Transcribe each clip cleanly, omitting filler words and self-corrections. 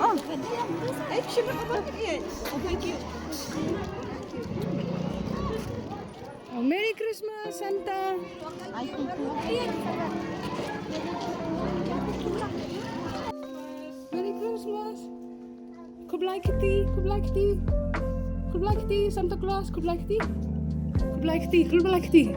Oh, sugar ka ba? Oh, thank you. Oh, Merry Christmas, Santa. Ay, Merry Christmas. Kublai Kitty, Kublai Kitty. Kublai Kitty, Santa Claus, Kublai Kitty. Kublai Kitty, Kublai Kitty.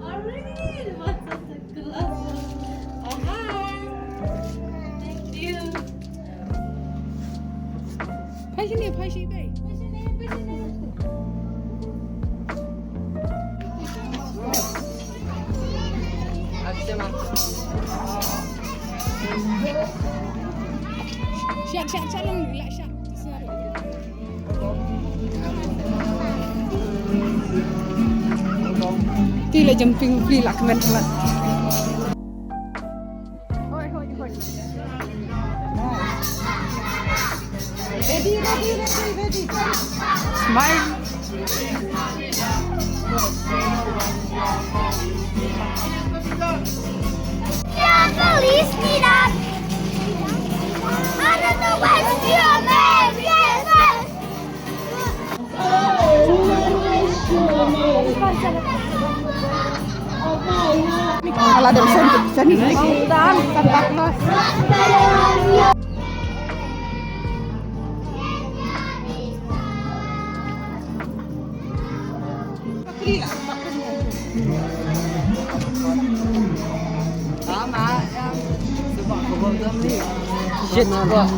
Alright, what's Santa Claus? Oh, hi. Thank you.拍心点，拍心背。下弄你来下。Ti là jumping free là comment là. Thôi. Ready. Smile. Yeah, Feliz Navidad. I don't know what's your name. Yes. Kalau ada sen ikutan Santa Claus. Sama yang sebab kebun ni. Shit kok.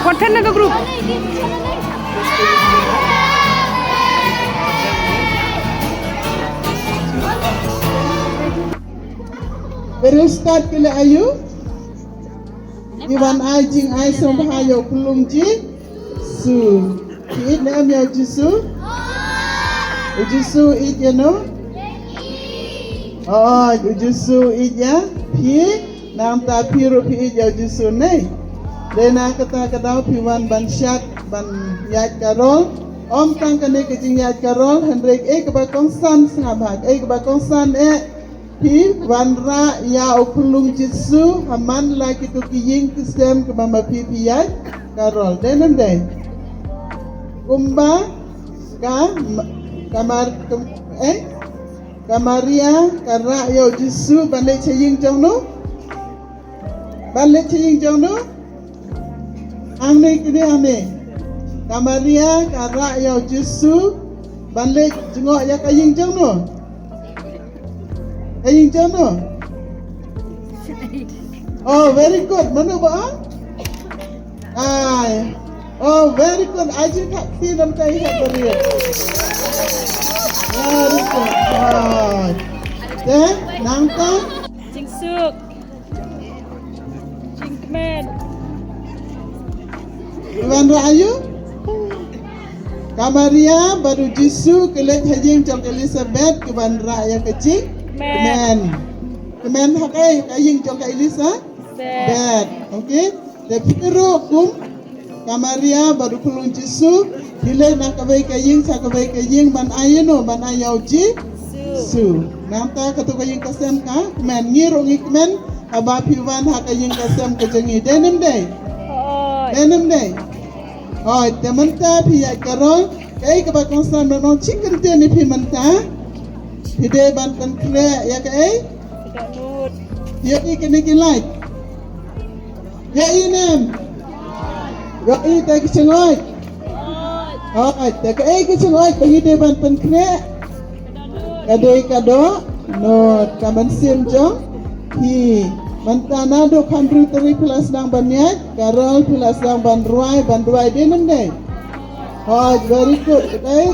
Konten ke grup? Berustat kila ayu. Iwan ai jing ai som bahayo kulum ji. Su. It na am ya jisu. Ujisu it ya no. Oh, ujisu it ya. Pi nam ta piru pi it ya ujisu nei. Dena kata kadau piwan ban syat ban yat karol. Om tang kane kejing yat karol. Hendrik kebakong san sengabak. Kebakong san Pi wanra ya okulung jitsu haman lagi tu kiying kisem ke mama pipiyat karol denem deh kumba kamaria karra yo jitsu balik ceying jong no ane kini ane kamaria karra yo jitsu balik jengok ya kaying jong no Aying jano. Oh, very good. Mana ba? Ay. Oh, very good. Aji tak si nam kai hat beri. Very good. Oh. Then, nang ta? Jingsuk. Man. Tuan Rahayu, Kamaria baru Jisu kelek hajing jong Elizabeth Tuan Raya kecil. Kemen hakai hajing jong Elizabeth. Okay. Tapi kum Kamaria baru kulun Jisu hilai nak kabai kajing sa kabai kajing ban ayano ban ayau Su. Namta katu kajing kasem ka kemen ngirongi kemen aba piwan hakajing kasem kajengi denim day. Oi, temanta pia karol, kai ka ba konsan no chicken de ni pimanta. Hide ban kan kre ya kai. Ya ikene ki light. Ya inem. Ya ite ki chengoy. Oi, te kai ki chengoy pa hide ban kan kre. Kadoi kado no kaman sim jong hi Mantana do country teri plus nang banyak, Carol plus nang banruai denem deh. Oh, very good. Okay.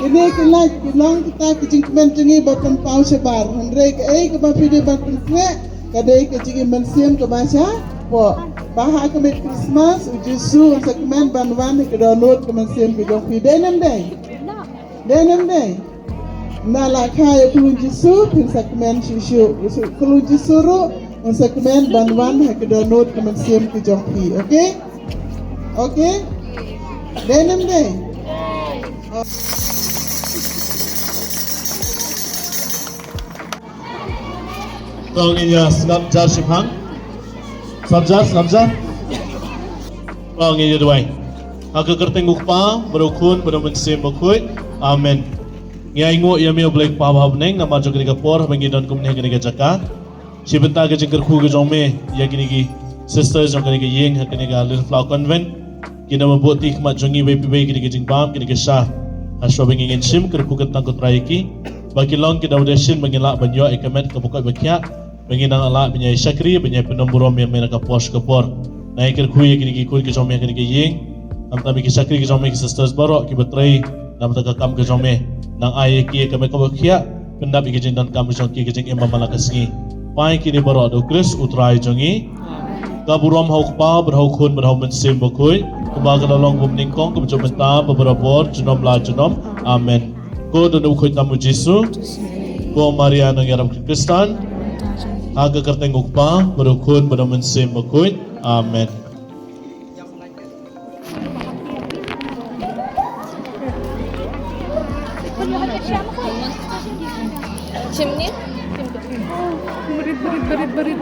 Ini kilang kita kecingkemen cengi bapan pau sebar. Hendrai ke bapi de bapan kre, kadai kecingi mensiam ke bahasa. Po, bahasa kemit Christmas ujusu sekmen banwan ke download ke mensiam ke joki denem deh. Nala kaya kulun jisu pin sekmen susu kulun jisuru. Unsa kemen banwan hak download kemen sim ke jongpi, okay? Okay? Denem deh. Tong inya snapjar sipang. Snapjar. Tong inya duai. Aku kertenguk pa berukun bermensim bukui. Amen. Ngai ngo yami oblek pa bhabneng nama jogri ka por bangi don kumne gani ka jaka. Sibenta ke jengker khu ke jome ya kini ki sisters jong kini ke yeng ha kini ka little flower convent kina mabuti khmat jongi be pibe kini ke jingbam kini ke sha ha shobing ingin sim ker khu ke tang ko traiki baki long ki daudeshin bangila banyo ekamet ke buka bakya bangi nang ala banya sakri banya penomburom yang mena ka pos ke por nai ker khu ye kini ki ku ke jome kini ke yeng am tabi ki sakri ke jome ki sisters baro ki betrai nam ta ka kam ke jome nang ai ki ke me ko bakya pendap ki jing dan kam jong ki ke jing emba malakasngi Pai kini baru ada Chris utrai jongi, kaburam hauk pa berhaukun berhau mensim bakui, kebaga dalam bumning kong kemencoba beberapa jenom la jenom, amen. Ko dan ukoi tamu Jisu, ko Maria nang yaram Kristan, aga kertenguk pa berhaukun berhau mensim bakui, amen. Chimney? Berit.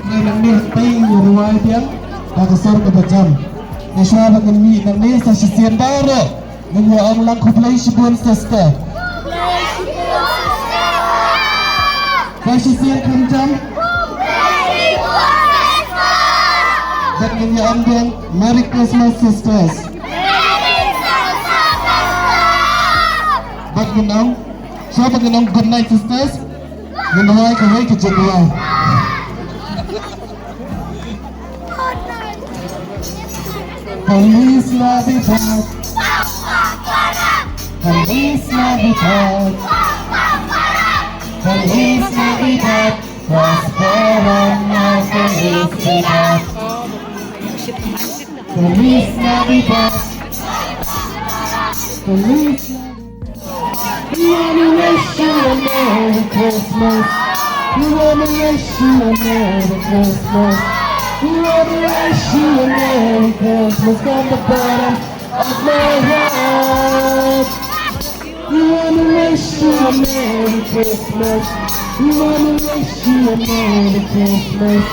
Nang ni pay ruway dia nakasar ka bajam nasya na kami nang ni sa sisiyan daro nang ang lang kuplay sibon sister sa sisiyan kamjam dat nang ang dong Merry Christmas sisters Bag gunong siapa gunong good night sisters gunaway kaway kajagwa Feliz Navidad Feliz Navidad Feliz Navidad Prospero año felicidad Feliz Navidad Feliz Navidad We wanna wish you a Merry Christmas We wanna wish you a Merry Christmas We wanna wish you a Merry Christmas from the bottom of my heart. We wanna wish you a Merry Christmas. We wanna wish you a Merry Christmas.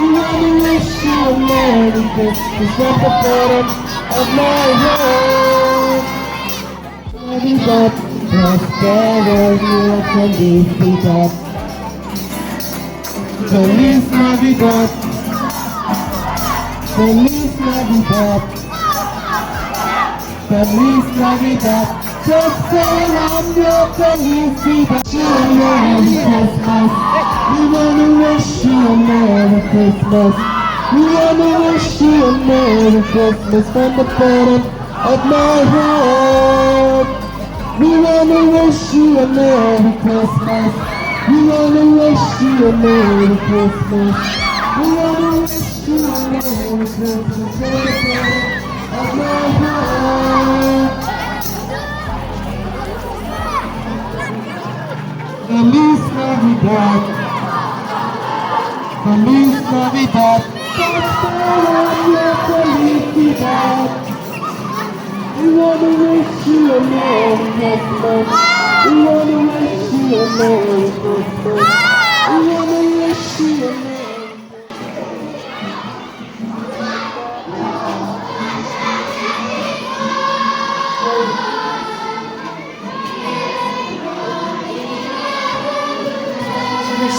We wanna wish you a Merry Christmas from the bottom of my heart. Navidad, prospero y felicidad. Feliz Navidad. Feliz Navidad, Feliz Navidad, prospero año felicidad. Merry Christmas, we wanna wish you a Merry Christmas. We wanna wish you a Merry Christmas from the bottom of my heart. We wanna wish you a Merry Christmas. We wanna wish you a Merry Christmas. We wanna wish you a Merry Christmas. Of my heart. Feliz Navidad. Feliz Navidad. Prospero año, felicidad. We wanna wish you a Merry Christmas. We wanna wish you a Merry Christmas. We wanna wish you a Merry We're